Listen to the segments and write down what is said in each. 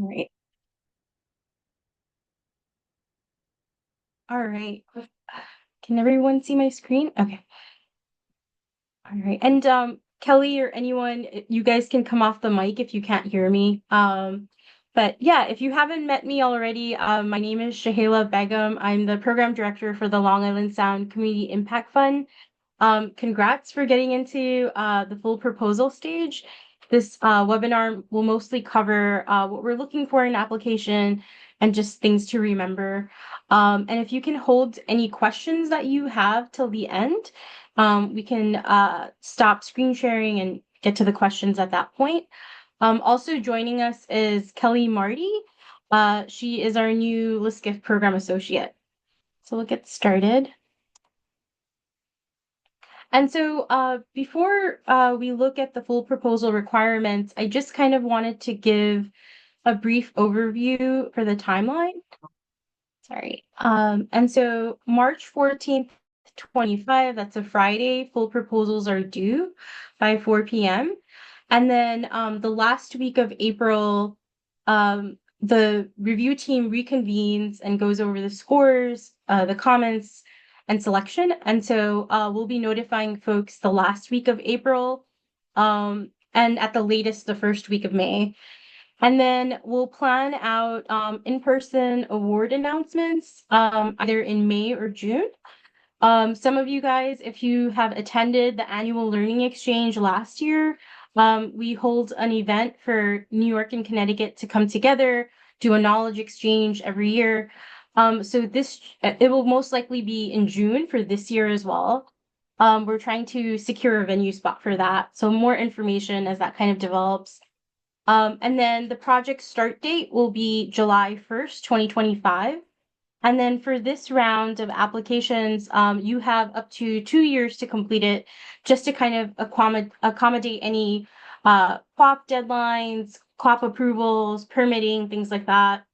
All right. All right. Can everyone see my screen? Okay. All right. And Kelly or anyone, you guys can come off the mic if you can't hear me. But yeah, if you haven't met me already, my name is Shahela Begum. I'm the program director for the Long Island Sound Community Impact Fund. Congrats for getting into the full proposal stage. This webinar will mostly cover what we're looking for in application and just things to remember. And if you can hold any questions that you have till the end, we can stop screen sharing and get to the questions at that point. Also joining us is Kelly Marty. She is our new LISCIF program associate. So we'll get started. And so before we look at the full proposal requirements, I just kind of wanted to give a brief overview for the timeline. Sorry. And so March 14th, 25, that's a Friday, full proposals are due by 4 p.m. And then the last week of April, the review team reconvenes and goes over the scores, the comments, and selection. And so we'll be notifying folks the last week of April, and at the latest, the first week of May. And then we'll plan out in-person award announcements either in May or June. Some of you guys, if you have attended the annual learning exchange last year, we hold an event for New York and Connecticut to come together, do a knowledge exchange every year. So it will most likely be in June for this year as well. We're trying to secure a venue spot for that. So more information as that kind of develops. And then the project start date will be July 1st, 2025. And then for this round of applications, you have up to 2 years to complete it, just to kind of accommodate any CWAP deadlines, CWAP approvals, permitting, things like that.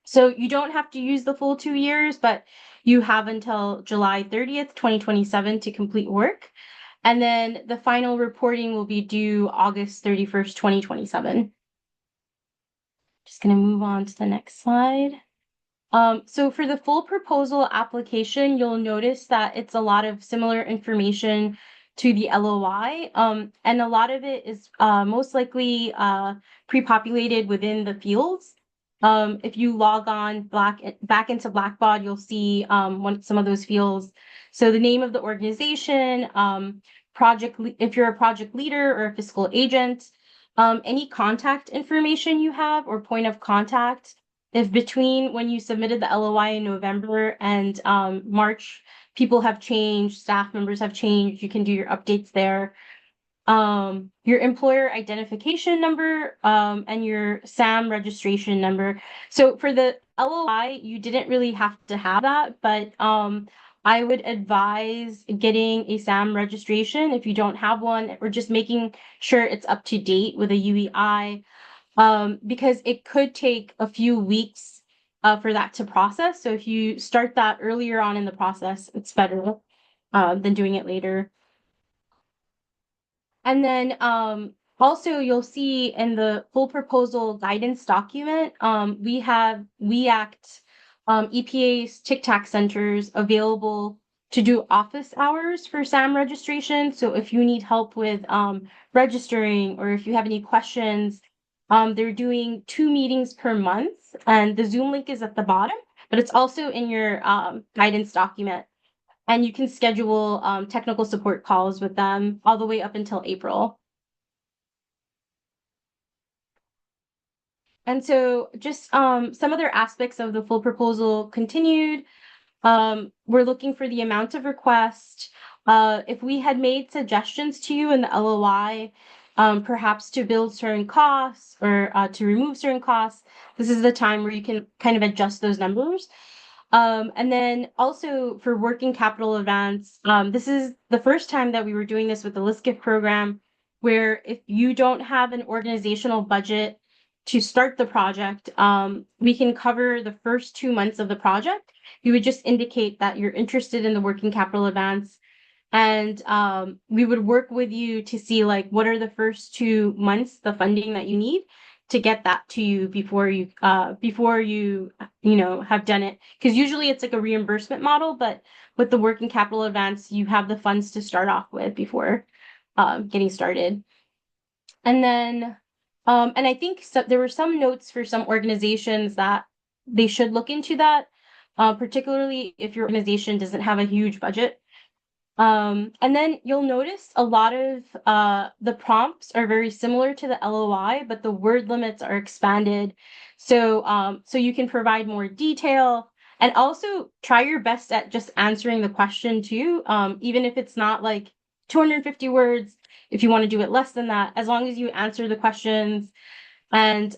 So you don't have to use the full 2 years, but you have until July 30th, 2027 to complete work. And then the final reporting will be due August 31st, 2027. Just going to move on to the next slide. So for the full proposal application, you'll notice that it's a lot of similar information to the LOI, and a lot of it is most likely pre-populated within the fields. If you log on back into Blackbaud, you'll see some of those fields. So the name of the organization, if you're a project leader or a fiscal agent, any contact information you have or point of contact. If between when you submitted the LOI in November and March, people have changed, staff members have changed, you can do your updates there. Your employer identification number and your SAM registration number. So for the LOI, you didn't really have to have that, but I would advise getting a SAM registration if you don't have one, or just making sure it's up to date with a UEI, because it could take a few weeks for that to process. So if you start that earlier on in the process, it's better than doing it later. And then also you'll see in the full proposal guidance document, we have WEACT, EPA's TIC-TAC centers available to do office hours for SAM registration. So if you need help with registering, or if you have any questions, they're doing 2 meetings per month, and the Zoom link is at the bottom, but it's also in your guidance document. And you can schedule technical support calls with them all the way up until April. And so just some other aspects of the full proposal continued. We're looking for the amount of request. If we had made suggestions to you in the LOI, perhaps to build certain costs or to remove certain costs, this is the time where you can kind of adjust those numbers. And then also for working capital advance, this is the first time that we were doing this with the LISCIF program, where if you don't have an organizational budget to start the project, we can cover the first 2 months of the project. You would just indicate that you're interested in the working capital advance, and we would work with you to see like what are the first 2 months, the funding that you need, to get that to you before you have done it, because usually it's like a reimbursement model, but with the working capital advance you have the funds to start off with before getting started. And then and I think there were some notes for some organizations that they should look into that, particularly if your organization doesn't have a huge budget. And then you'll notice a lot of the prompts are very similar to the LOI, but the word limits are expanded. So you can provide more detail and also try your best at just answering the question too. Even if it's not like 250 words, if you want to do it less than that, as long as you answer the questions and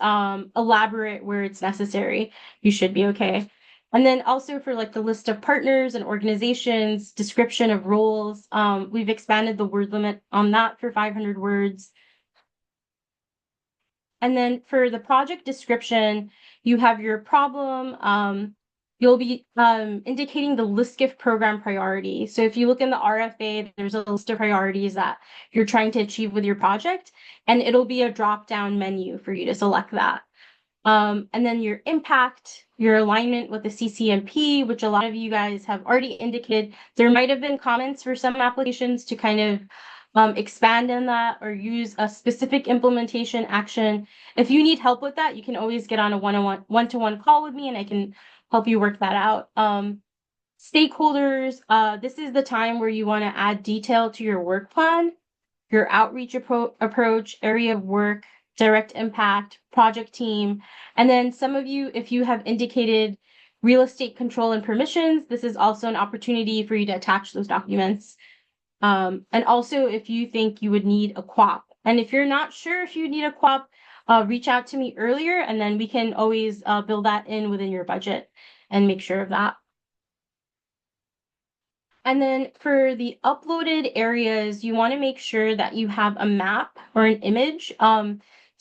elaborate where it's necessary, you should be okay. And then also for like the list of partners and organizations, description of roles, we've expanded the word limit on that for 500 words. And then for the project description, you have your problem. You'll be indicating the LISCIF program priority. So if you look in the RFA, there's a list of priorities that you're trying to achieve with your project, and it'll be a drop-down menu for you to select that. And then your impact, your alignment with the CCMP, which a lot of you guys have already indicated. There might have been comments for some applications to kind of expand on that or use a specific implementation action. If you need help with that, you can always get on a one-to-one call with me and I can help you work that out. Stakeholders, this is the time where you want to add detail to your work plan, your outreach approach, area of work, direct impact, project team. And then some of you, if you have indicated real estate control and permissions, this is also an opportunity for you to attach those documents. And also if you think you would need a QOP. And if you're not sure if you need a QOP, reach out to me earlier and then we can always build that in within your budget and make sure of that. And then for the uploaded areas, you want to make sure that you have a map or an image.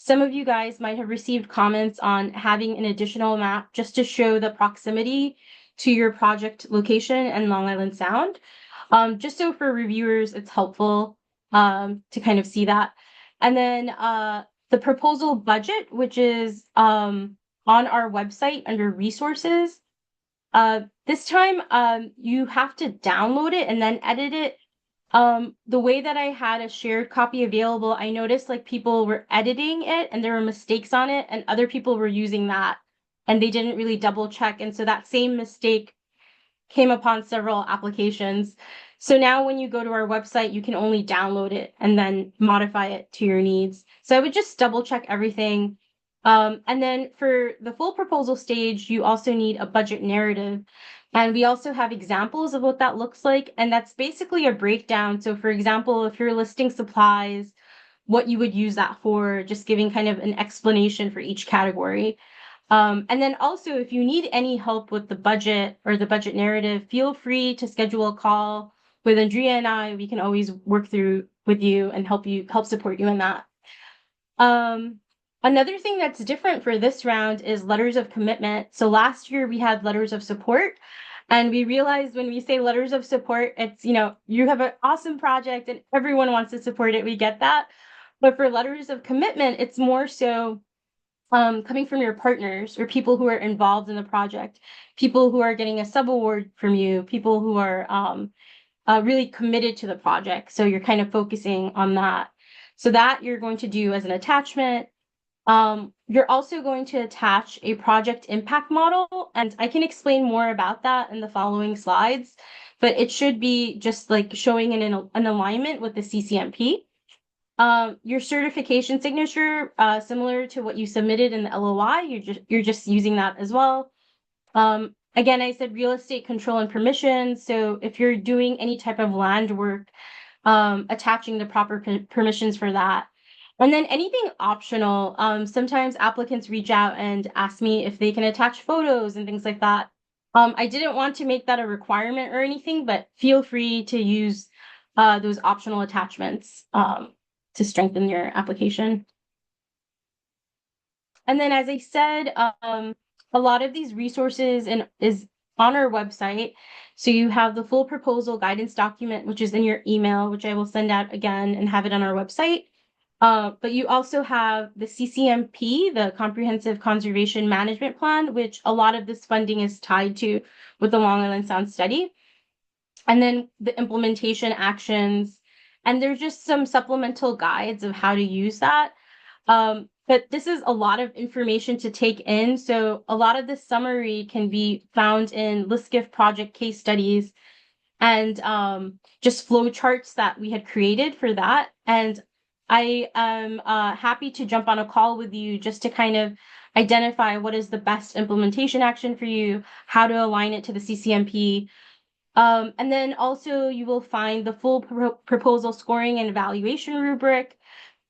Some of you guys might have received comments on having an additional map just to show the proximity to your project location and Long Island Sound. Just so for reviewers, it's helpful to kind of see that. And then the proposal budget, which is on our website under resources. This time you have to download it and then edit it. The way that I had a shared copy available, I noticed like people were editing it and there were mistakes on it and other people were using that and they didn't really double check. And so that same mistake came upon several applications. So now when you go to our website, you can only download it and then modify it to your needs. So I would just double check everything. And then for the full proposal stage, you also need a budget narrative. And we also have examples of what that looks like. And that's basically a breakdown. So for example, if you're listing supplies, what you would use that for, just giving kind of an explanation for each category. And then also, if you need any help with the budget or the budget narrative, feel free to schedule a call with Andrea and I. We can always work through with you and help support you in that. Another thing that's different for this round is letters of commitment. So last year we had letters of support, and we realized when we say letters of support, it's, you have an awesome project and everyone wants to support it. We get that. But for letters of commitment, it's more so coming from your partners or people who are involved in the project, people who are getting a subaward from you, people who are really committed to the project. So you're kind of focusing on that. So that you're going to do as an attachment. You're also going to attach a project impact model, and I can explain more about that in the following slides, but it should be just like showing an alignment with the CCMP. Your certification signature, similar to what you submitted in the LOI, you're just using that as well. Again, I said real estate control and permissions. So if you're doing any type of land work, attaching the proper permissions for that. And then anything optional. Sometimes applicants reach out and ask me if they can attach photos and things like that. I didn't want to make that a requirement or anything, but feel free to use those optional attachments to strengthen your application. And then, as I said, a lot of these resources is on our website. So you have the full proposal guidance document, which is in your email, which I will send out again and have it on our website. But you also have the CCMP, the Comprehensive Conservation Management Plan, which a lot of this funding is tied to with the Long Island Sound study. And then the implementation actions. And there's just some supplemental guides of how to use that. But this is a lot of information to take in. So a lot of this summary can be found in LISCIF project case studies and just flow charts that we had created for that. And I am happy to jump on a call with you just to kind of identify what is the best implementation action for you, how to align it to the CCMP. And then also you will find the full proposal scoring and evaluation rubric,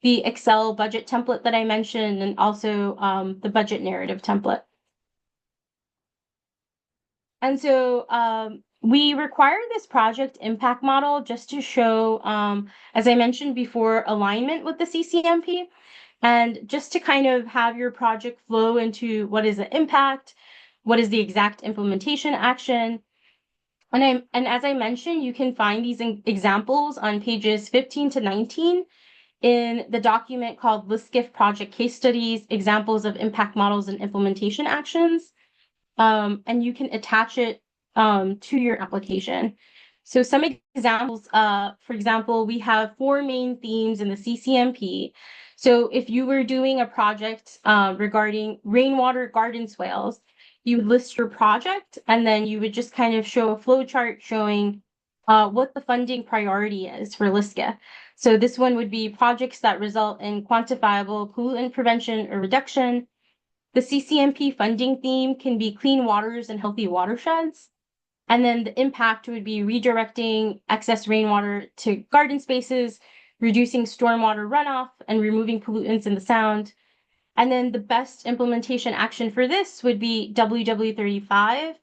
the Excel budget template that I mentioned, and also the budget narrative template. And so we require this project impact model just to show, as I mentioned before, alignment with the CCMP, and just to kind of have your project flow into what is the impact, what is the exact implementation action. And as I mentioned, you can find these examples on pages 15 to 19 in the document called LISCIF Project Case Studies, Examples of Impact Models and Implementation Actions. And you can attach it to your application. So some examples, for example, we have 4 main themes in the CCMP. So if you were doing a project regarding rainwater garden swales, you would list your project and then you would just kind of show a flow chart showing what the funding priority is for LISCA. So this one would be projects that result in quantifiable pollutant prevention or reduction. The CCMP funding theme can be clean waters and healthy watersheds. And then the impact would be redirecting excess rainwater to garden spaces, reducing stormwater runoff, and removing pollutants in the sound. And then the best implementation action for this would be WW35,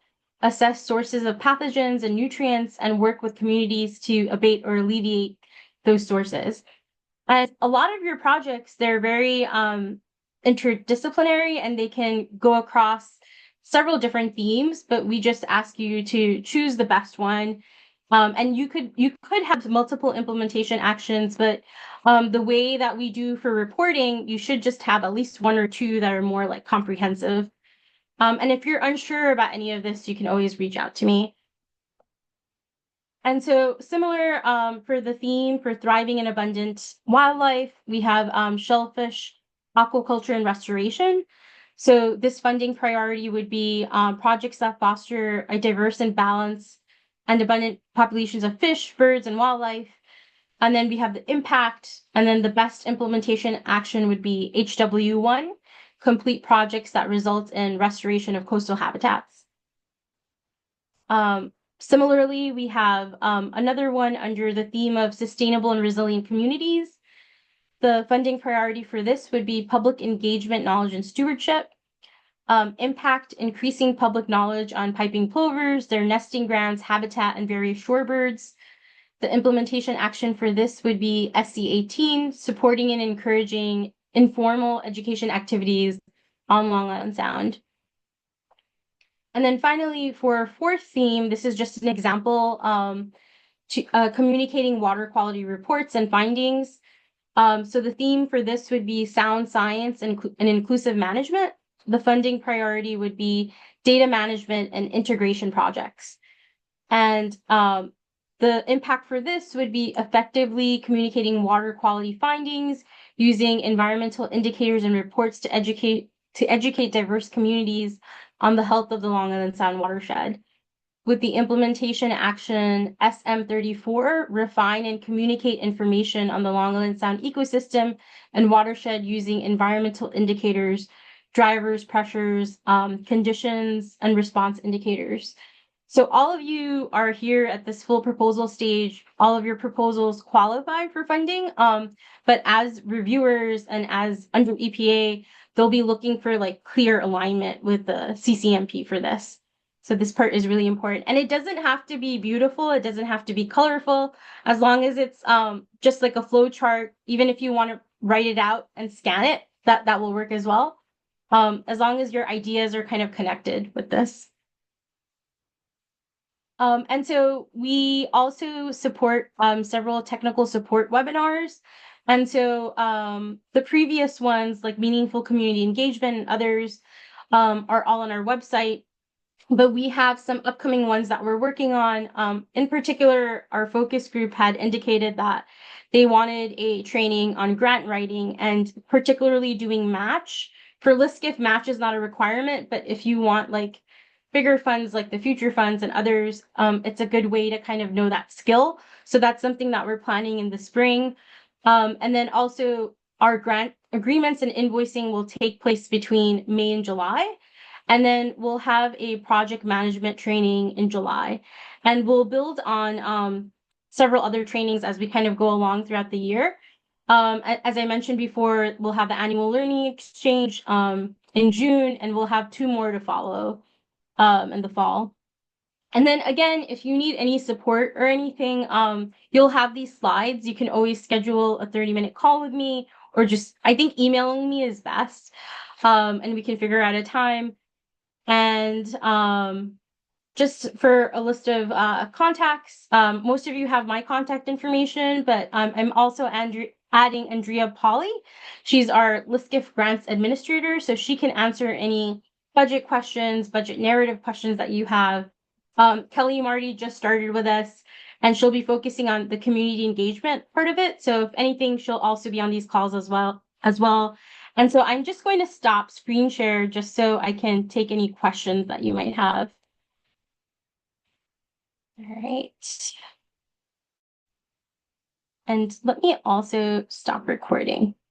assess sources of pathogens and nutrients and work with communities to abate or alleviate those sources. And a lot of your projects, they're very interdisciplinary and they can go across several different themes, but we just ask you to choose the best one. And you could have multiple implementation actions, but the way that we do for reporting, you should just have at least 1 or 2 that are more like comprehensive. And if you're unsure about any of this, you can always reach out to me. And so similar for the theme for thriving and abundant wildlife, we have shellfish, aquaculture, and restoration. So this funding priority would be projects that foster a diverse and balanced and abundant populations of fish, birds, and wildlife. And then we have the impact, and then the best implementation action would be HW1, complete projects that result in restoration of coastal habitats. Similarly, we have another one under the theme of sustainable and resilient communities. The funding priority for this would be public engagement, knowledge, and stewardship. Impact, increasing public knowledge on piping plovers, their nesting grounds, habitat, and various shorebirds. The implementation action for this would be SC18, supporting and encouraging informal education activities on Long Island Sound. And then finally, for our 4th theme, this is just an example to communicating water quality reports and findings. So the theme for this would be sound science and inclusive management. The funding priority would be data management and integration projects. And the impact for this would be effectively communicating water quality findings using environmental indicators and reports to educate diverse communities on the health of the Long Island Sound watershed. With the implementation action SM34, refine and communicate information on the Long Island Sound ecosystem and watershed using environmental indicators, drivers, pressures, conditions, and response indicators. So all of you are here at this full proposal stage. All of your proposals qualify for funding, but as reviewers and as under EPA, they'll be looking for like clear alignment with the CCMP for this. So this part is really important. And it doesn't have to be beautiful. It doesn't have to be colorful. As long as it's just like a flow chart, even if you want to write it out and scan it, that will work as well. As long as your ideas are kind of connected with this. And so we also support several technical support webinars And so the previous ones, like meaningful community engagement and others, are all on our website. But we have some upcoming ones that we're working on. In particular, our focus group had indicated that they wanted a training on grant writing and particularly doing match. For LISCIF, match is not a requirement, but if you want like bigger funds like the future funds and others, it's a good way to kind of know that skill. So that's something that we're planning in the spring. And then also our grant agreements and invoicing will take place between May and July. And then we'll have a project management training in July. And we'll build on several other trainings as we kind of go along throughout the year. As I mentioned before, we'll have the annual learning exchange in June, and we'll have two more to follow in the fall. And then again, if you need any support or anything, you'll have these slides. You can always schedule a 30-minute call with me, or just, I think emailing me is best. And we can figure out a time. And just for a list of contacts, most of you have my contact information, but I'm also adding Andrea Polly. She's our LISCIF grants administrator, so she can answer any budget questions, budget narrative questions that you have. Kelly Marty just started with us, and she'll be focusing on the community engagement part of it. So if anything, she'll also be on these calls as well. And so I'm just going to stop screen share just so I can take any questions that you might have. All right. And let me also stop recording.